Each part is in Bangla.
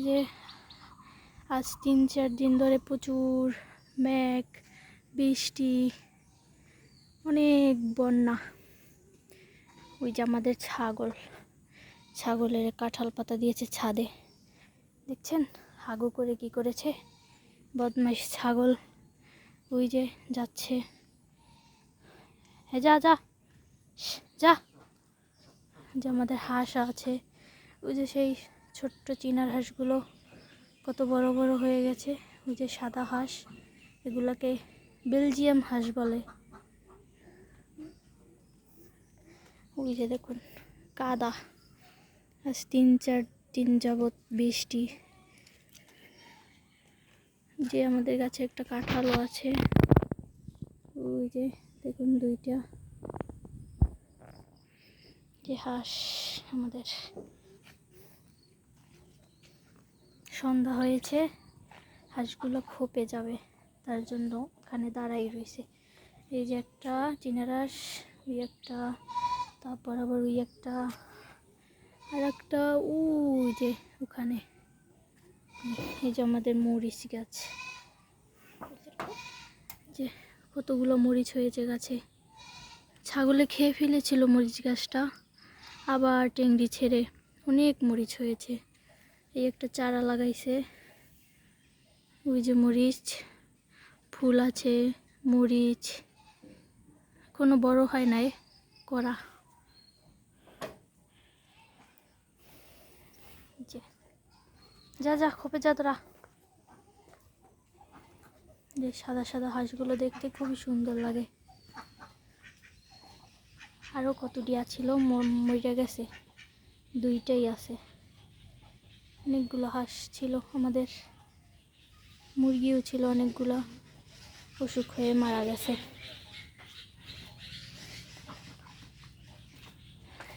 যে আজ 3-4 দিন ধরে প্রচুর মেঘ, বৃষ্টি, অনেক বন্যা। ওই যে আমাদের ছাগলের কাঁঠাল পাতা দিয়েছে ছাদে, দেখছেন হাগু করে কি করেছে বদমাইশ ছাগল। ওই যে যাচ্ছে, হ্যাঁ যা যা যা। যে আমাদের হাঁস আছে, ওই যে সেই ছোট্ট চীনার হাঁসগুলো কত বড় বড় হয়ে গেছে। ওই যে সাদা হাঁস, এগুলোকে বেলজিয়াম হাঁস বলে। ওই যে দেখুন কাদা, আজ 3-4 দিন যাবৎ বৃষ্টি। যে আমাদের গাছে একটা কাঁঠালও আছে, ওই যে দেখুন 2টা যে হাঁস। আমাদের সন্ধ্যা হয়েছে, হাঁসগুলো খোপে যাবে, তার জন্য ওখানে দাঁড়াই রয়েছে। এই যে একটা চীনার হাঁস, ওই একটা, তারপর আবার ওই একটা, আর একটা ওই যে ওখানে। এই যে আমাদের মরিচ গাছ, যে কতগুলো মরিচ হয়েছে গাছে। ছাগলে খেয়ে ফেলেছিল মরিচ গাছটা, আবার টেংরি ছেড়ে অনেক মরিচ হয়েছে। এই একটা চারা লাগাইছে, ওই যে মরিচ ফুল আছে, মরিচ কোনো বড় হয় নাই, করা। যা যা খোপে যা তোরা। যে সাদা সাদা হাঁসগুলো দেখতে খুবই সুন্দর লাগে। আরও কতটিয়া ছিল মরে গেছে, 2টাই আছে। অনেকগুলো হাঁস ছিল আমাদের, মুরগিও ছিল অনেকগুলো, অসুখ হয়ে মারা গেছে।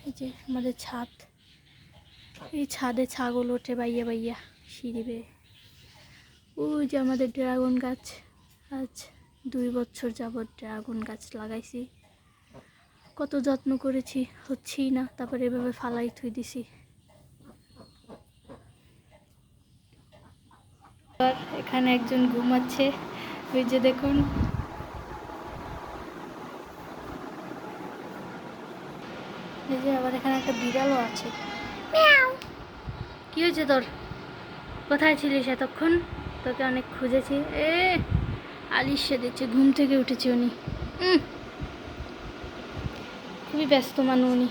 এই যে আমাদের ছাদ, এই ছাদে ছাগল ওঠে বাইয়া বাইয়া সিঁড়ি বেয়ে। ওই যে আমাদের ড্রাগন গাছ, আজ 2 বছর যাবৎ ড্রাগন গাছ লাগাইছি। কত যত্ন করেছি, হচ্ছেই না, তারপরে এভাবে ফালাই থুই দিছি। এখানে একজন ঘুমাচ্ছে, ওই যে দেখুন। এই যে আবার এখানে একটা বিড়ালও আছে। কি হয়েছে তোর? কোথায় ছিলিস এতক্ষণ? তোকে অনেক খুঁজেছি। আলিশা দিচ্ছে, ঘুম থেকে উঠেছে উনি। খুবই ব্যস্ত মানুষ উনি।